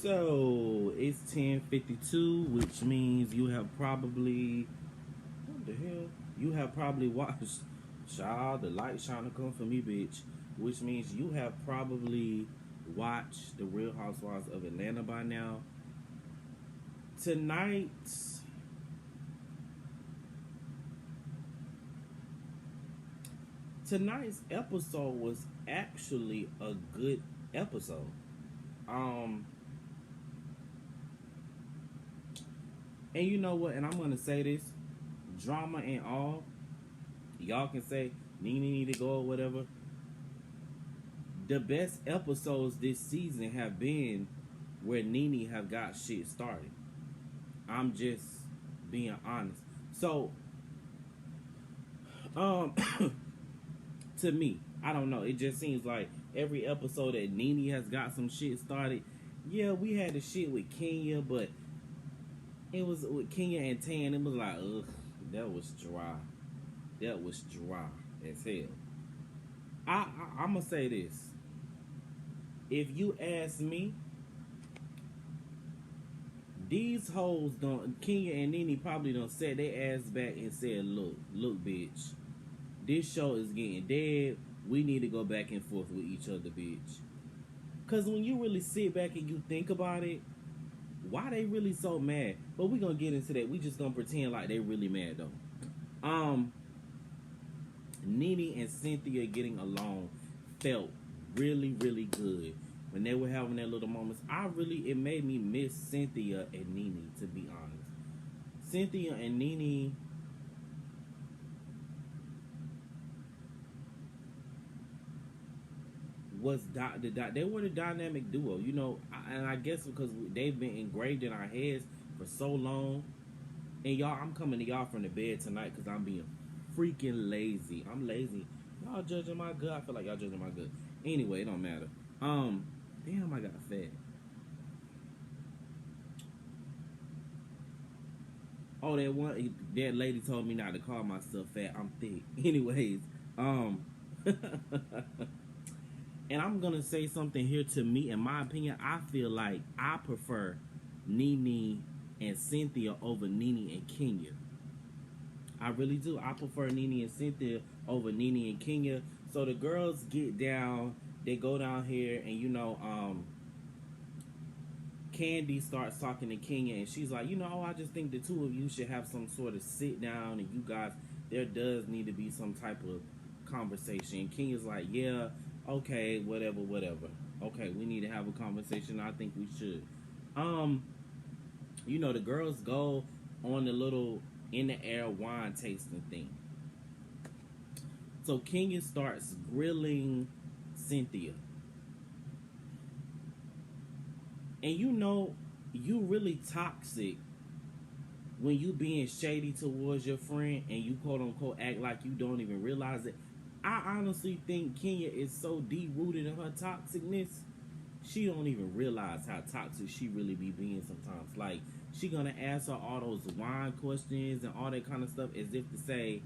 So it's 10:52, which means you have probably what the hell? You have probably watched Child, the light shining come for me, bitch. Which means you have probably watched the Real Housewives of Atlanta by now. Tonight, tonight's episode was actually a good episode. Um, and you know what? And I'm gonna say this, drama and all. Y'all can say Nene need to go or whatever. The best episodes this season have been where Nene have got shit started. I'm just being honest. So, um, to me, I don't know. It just seems like every episode that Nene has got some shit started. Yeah, we had the shit with Kenya, but it was with Kenya and Tan. It was like, ugh, that was dry. That was dry as hell. I'm gonna say this. If you ask me, these hoes don't. Kenya and Nene probably don't set their ass back and said, look, bitch. This show is getting dead. We need to go back and forth with each other, bitch. Cause when you really sit back and you think about it, why they really so mad? But we gonna get into that. We just gonna pretend like they really mad though. Nene and Cynthia getting along felt really, really good. When they were having their little moments, it made me miss Cynthia and Nene, to be honest. Cynthia and Nene they were the dynamic duo, you know, and I guess because they've been engraved in our heads for so long. And y'all, I'm coming to y'all from the bed tonight because I'm being freaking lazy. I'm lazy. Y'all judging my good. I feel like y'all judging my good. Anyway, it don't matter. Damn, I got fat. Oh, that lady told me not to call myself fat. I'm thick. Anyways, and I'm gonna say something here. To me, in my opinion, I feel like I prefer Nene and Cynthia over Nene and Kenya. I really do. I prefer Nene and Cynthia over Nene and Kenya. So the girls get down, they go down here, and you know, Candy starts talking to Kenya, and she's like, you know, I just think the two of you should have some sort of sit down, and you guys, there does need to be some type of conversation. And Kenya's like, yeah, okay, whatever. Okay, we need to have a conversation. I think we should. You know, the girls go on the little in the air wine tasting thing. So Kenya starts grilling Cynthia. And you know, you really toxic when you being shady towards your friend and you quote unquote act like you don't even realize it. I honestly think Kenya is so deep rooted in her toxicness, she don't even realize how toxic she really be being sometimes. Like, she gonna ask her all those wine questions and all that kind of stuff as if to say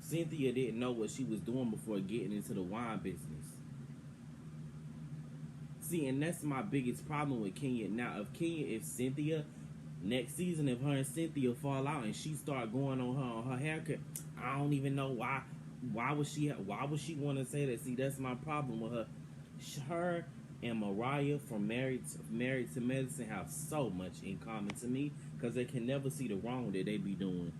Cynthia didn't know what she was doing before getting into the wine business. See, and that's my biggest problem with Kenya. Now, if Cynthia, next season, if her and Cynthia fall out and she start going on her haircut, I don't even know why. Why would she want to say that? See, that's my problem with her. Her and Mariah from Married to Medicine have so much in common to me because they can never see the wrong that they be doing.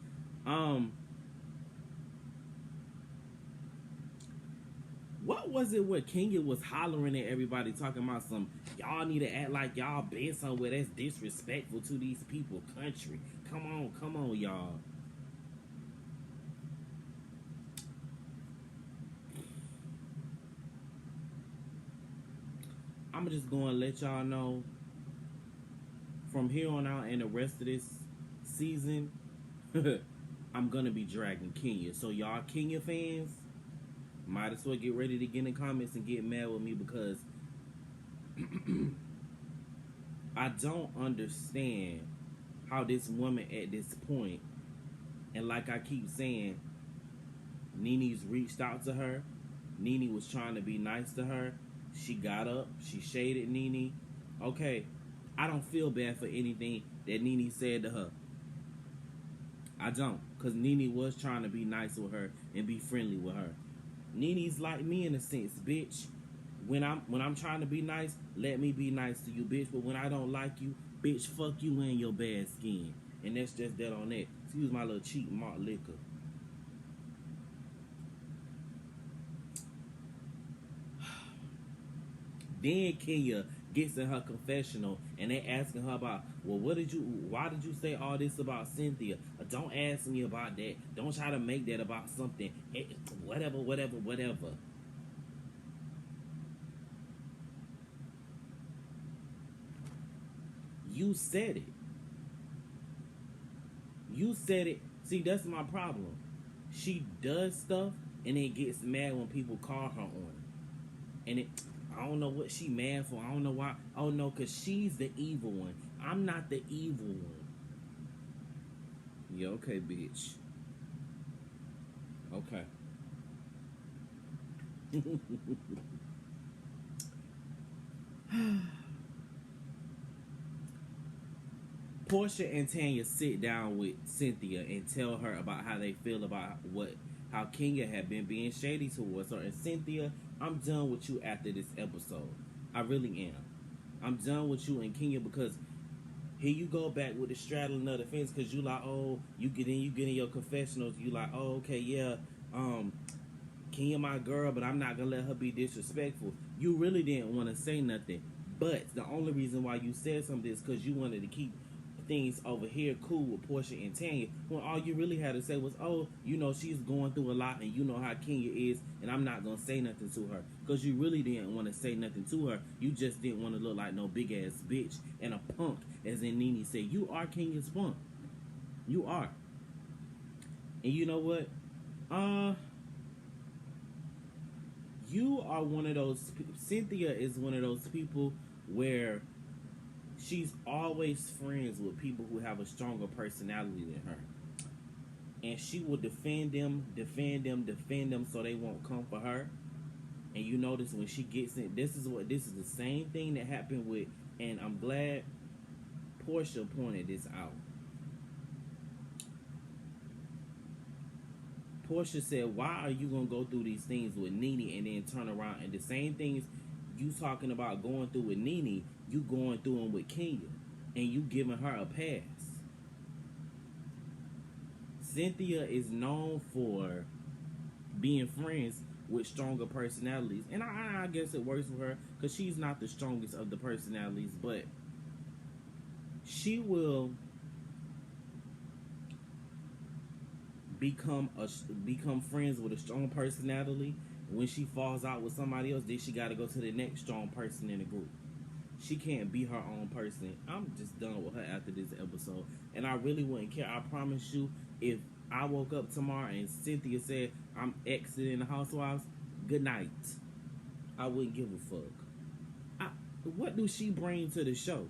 What was it where Kenya was hollering at everybody talking about some, y'all need to act like y'all been somewhere that's disrespectful to these people, country. Come on, y'all. I'm just going to let y'all know from here on out and the rest of this season, I'm going to be dragging Kenya. So y'all Kenya fans, might as well get ready to get in the comments and get mad with me because I don't understand how this woman at this point, and like I keep saying, Nene's reached out to her. Nene was trying to be nice to her. She got up, she shaded Nene. Okay, I don't feel bad for anything that Nene said to her. I don't, because Nene was trying to be nice with her and be friendly with her. Nene's like me in a sense, bitch. When I'm trying to be nice, let me be nice to you, bitch. But when I don't like you, bitch, fuck you and your bad skin. And that's just that on that. Excuse my little cheap malt liquor. Then Kenya gets in her confessional and they asking her about, well, why did you say all this about Cynthia? Don't ask me about that. Don't try to make that about something. Whatever, whatever, whatever. You said it. You said it. See, that's my problem. She does stuff and then gets mad when people call her on it. And I don't know what she mad for. I don't know why. Oh no, because she's the evil one. I'm not the evil one. Yeah, okay, bitch. Okay. Porsha and Tanya sit down with Cynthia and tell her about how they feel about how Kenya had been being shady towards her. And Cynthia, I'm done with you after this episode. I really am. I'm done with you and Kenya because here you go back with the straddling of the fence because you like, oh, you get in your confessionals. You like, oh, okay, yeah, Kenya my girl, but I'm not gonna let her be disrespectful. You really didn't want to say nothing, but the only reason why you said something is because you wanted to keep things over here cool with Porsha and Tanya, when all you really had to say was, oh, she's going through a lot and you know how Kenya is, and I'm not gonna say nothing to her, because you really didn't want to say nothing to her. You just didn't want to look like no big ass bitch and a punk, as in Nene said. You are Kenya's punk. You are. And you know what? You are one of those. Cynthia is one of those people where she's always friends with people who have a stronger personality than her. And she will defend them so they won't come for her. And you notice when she gets in, this is the same thing that happened with, and I'm glad Porsha pointed this out. Porsha said, why are you going to go through these things with Nene and then turn around and the same things you talking about going through with Nene, you going through them with Kenya, and you giving her a pass. Cynthia is known for being friends with stronger personalities, and I guess it works for her because she's not the strongest of the personalities, but she will become friends with a strong personality. When she falls out with somebody else, then she got to go to the next strong person in the group. She can't be her own person. I'm just done with her after this episode, and I really wouldn't care. I promise you, if I woke up tomorrow and Cynthia said I'm exiting the Housewives, good night, I wouldn't give a fuck. What do she bring to the show?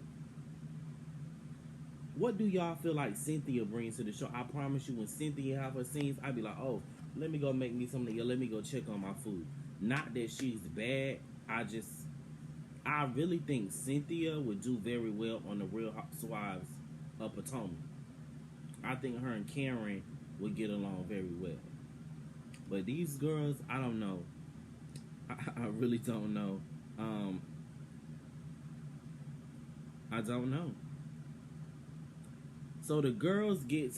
What do y'all feel like Cynthia brings to the show? I promise you, when Cynthia have her scenes, I'd be like, oh, let me go make me something. Let me go check on my food. Not that she's bad. I really think Cynthia would do very well on the Real Housewives of Potomac. I think her and Karen would get along very well. But these girls, I don't know. I really don't know. I don't know. So the girls get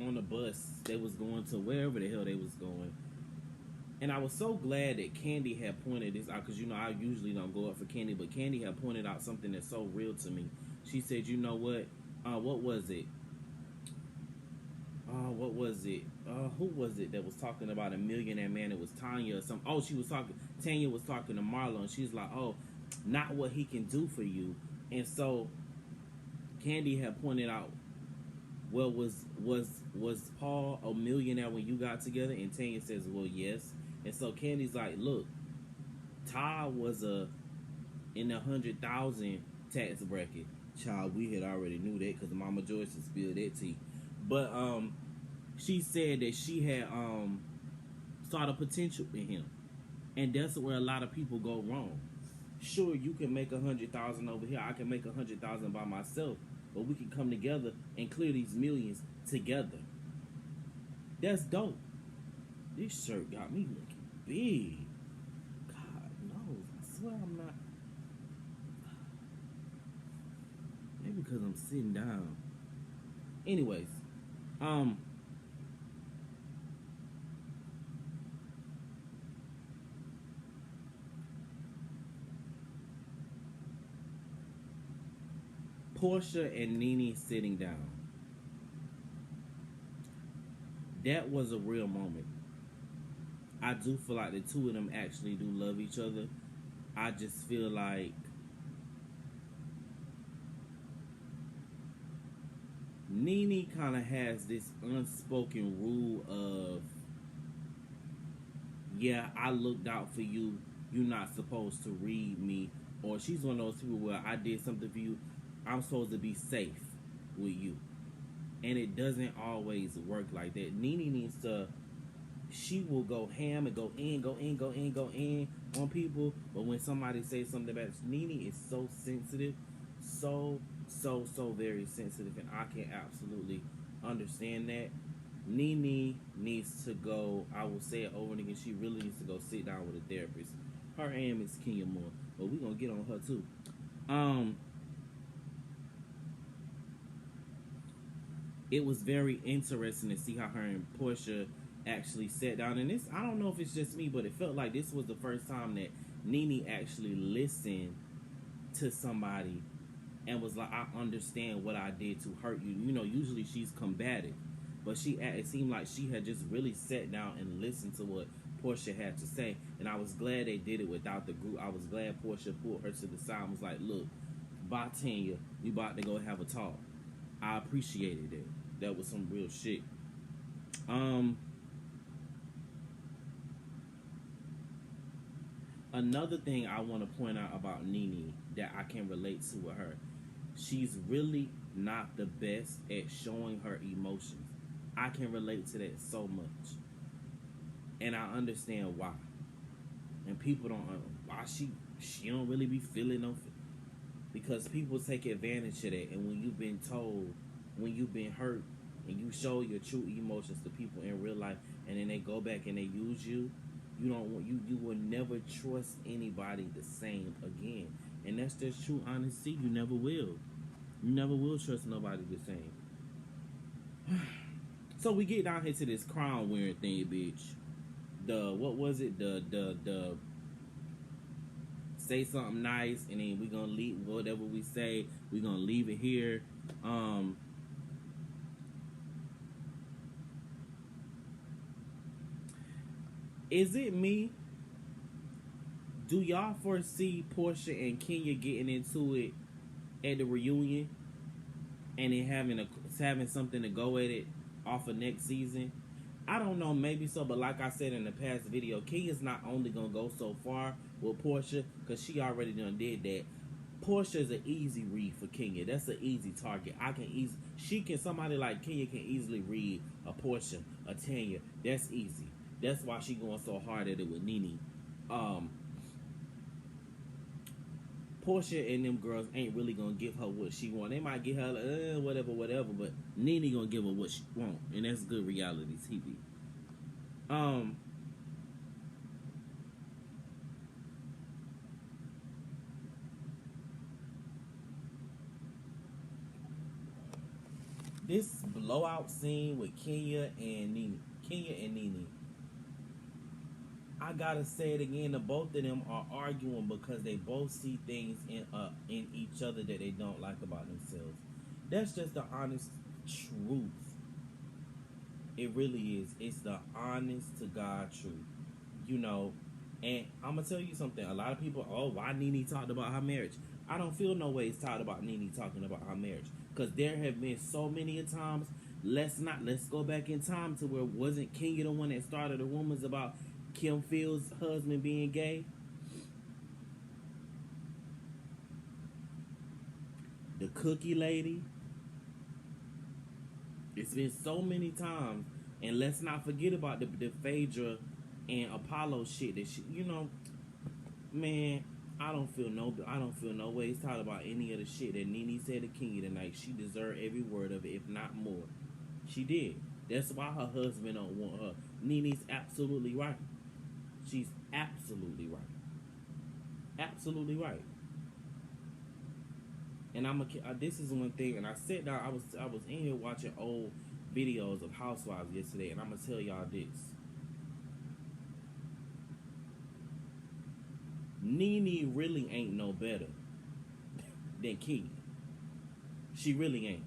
on the bus. They was going to wherever the hell they was going. And I was so glad that Candy had pointed this out, because I usually don't go up for Candy, but Candy had pointed out something that's so real to me. She said, you know what? What was it? What was it? Who was it that was talking about a millionaire man? It was Tanya or something. Oh, Tanya was talking to Marlon. She's like, oh, not what he can do for you. And so Candy had pointed out, well, was Paul a millionaire when you got together? And Tanya says, well, yes. And so Candy's like, look, Todd was in the 100,000 tax bracket. Child, we had already knew that because Mama Joyce had spilled that tea. But she said that she had saw the potential in him. And that's where a lot of people go wrong. Sure, you can make 100,000 over here. I can make 100,000 by myself, but we can come together and clear these millions together. That's dope. This shirt got me looking big. God knows. I swear I'm not. Maybe because I'm sitting down. Anyways, Porsha and Nene sitting down. That was a real moment. I do feel like the two of them actually do love each other. I just feel like Nene kind of has this unspoken rule of, yeah, I looked out for you. You're not supposed to read me. Or she's one of those people where I did something for you. I'm supposed to be safe with you. And it doesn't always work like that. Nene needs to, she will go ham and go in on people. But when somebody says something about it, Nene is so sensitive. So very sensitive. And I can absolutely understand that. Nene needs to go, I will say it over and again, she really needs to go sit down with a therapist. Her and Miss Kenya Moore. But we're going to get on her too. It was very interesting to see how her and Porsha actually sat down. And this, I don't know if it's just me, but it felt like this was the first time that Nene actually listened to somebody and was like, I understand what I did to hurt you. You know, usually she's combative. But it seemed like she had just really sat down and listened to what Porsha had to say. And I was glad they did it without the group. I was glad Porsha pulled her to the side and was like, look, bye Tanya, we about to go have a talk. I appreciated it. That was some real shit. Another thing I want to point out about Nene that I can relate to with her, she's really not the best at showing her emotions. I can relate to that so much. And I understand why. And people don't why she don't really be feeling no, because people take advantage of that. And when you've been told, when you've been hurt, and you show your true emotions to people in real life, and then they go back and they use you, you will never trust anybody the same again. And that's just true honesty. You never will. You never will trust nobody the same. So we get down here to this crown wearing thing, bitch. What was it? The say something nice, and then we're gonna leave whatever we say, we're gonna leave it here. Is it me? Do y'all foresee Porsha and Kenya getting into it at the reunion, and then having something to go at it off of next season? I don't know, maybe so, but like I said in the past video, Kenya's not only gonna go so far with Porsha because she already done did that. Porsha is an easy read for Kenya. That's an easy target. Somebody like Kenya can easily read a Porsha, a Tanya. That's easy. That's why she going so hard at it with Nene. Porsha and them girls ain't really gonna give her what she want. They might give her whatever, but Nene gonna give her what she want, and that's good reality TV. This blowout scene with Kenya and Nene. I gotta say it again. The both of them are arguing because they both see things in each other that they don't like about themselves. That's just the honest truth. It really is. It's the honest to God truth. You know, and I'm gonna tell you something. A lot of people, why Nene talked about her marriage? I don't feel no ways talked about Nene talking about her marriage, because there have been so many times. Let's go back in time to where wasn't Kenya the one that started the rumors about Kim Fields' husband being gay? The cookie lady. It's been so many times. And let's not forget about the Phaedra and Apollo shit that she, man, I don't feel no ways talking about any of the shit that Nene said to Kenya tonight. She deserved every word of it, if not more. She did. That's why her husband don't want her. Nene's absolutely right. She's absolutely right. Absolutely right. And this is one thing. And I sat down. I was in here watching old videos of Housewives yesterday, and I'm gonna tell y'all this. Nene really ain't no better than Kenya. She really ain't.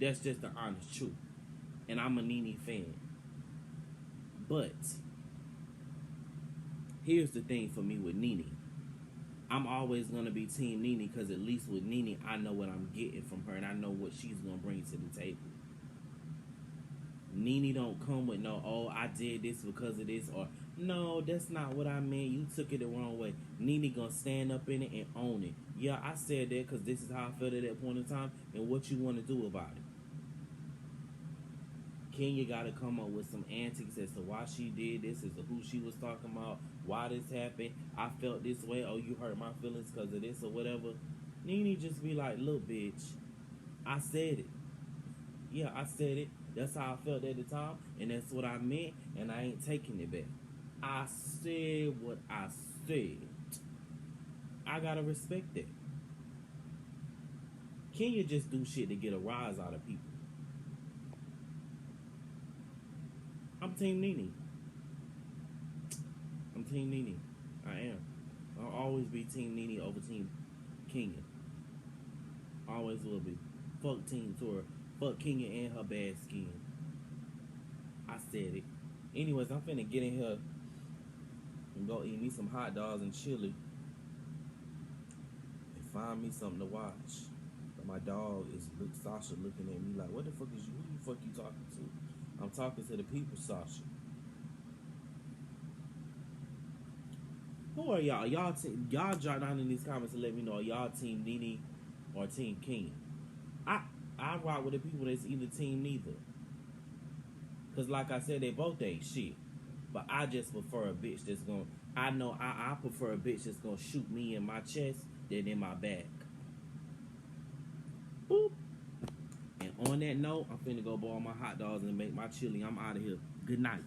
That's just the honest truth. And I'm a Nene fan. But here's the thing for me with Nene. I'm always gonna be Team Nene because at least with Nene, I know what I'm getting from her and I know what she's gonna bring to the table. Nene don't come with no, oh, I did this because of this, or no, that's not what I meant. You took it the wrong way. Nene gonna stand up in it and own it. Yeah, I said that because this is how I felt at that point in time, and what you want to do about it. Kenya got to come up with some antics as to why she did this, as to who she was talking about, why this happened. I felt this way. Oh, you hurt my feelings because of this or whatever. Nene just be like, look, bitch, I said it. Yeah, I said it. That's how I felt at the time, and that's what I meant, and I ain't taking it back. I said what I said. I gotta respect that. Kenya just do shit to get a rise out of people. I'm Team Nene. I'm Team Nene. I am. I'll always be Team Nene over Team Kenya. Always will be. Fuck Team Tora. Fuck Kenya and her bad skin. I said it. Anyways, I'm finna get in here and go eat me some hot dogs and chili and find me something to watch. But my dog is Sasha looking at me like, what the fuck is you? Who the fuck you talking to? I'm talking to the people, Sasha. Who are y'all? Y'all drop down in these comments and let me know, are y'all Team Nene or Team Kenya? I rock with the people that's either team neither. Cause like I said, they both ain't shit. But I just prefer a bitch that's gonna, I prefer a bitch that's gonna shoot me in my chest than in my back. Boop. And on that note, I'm finna go boil my hot dogs and make my chili. I'm out of here. Good night.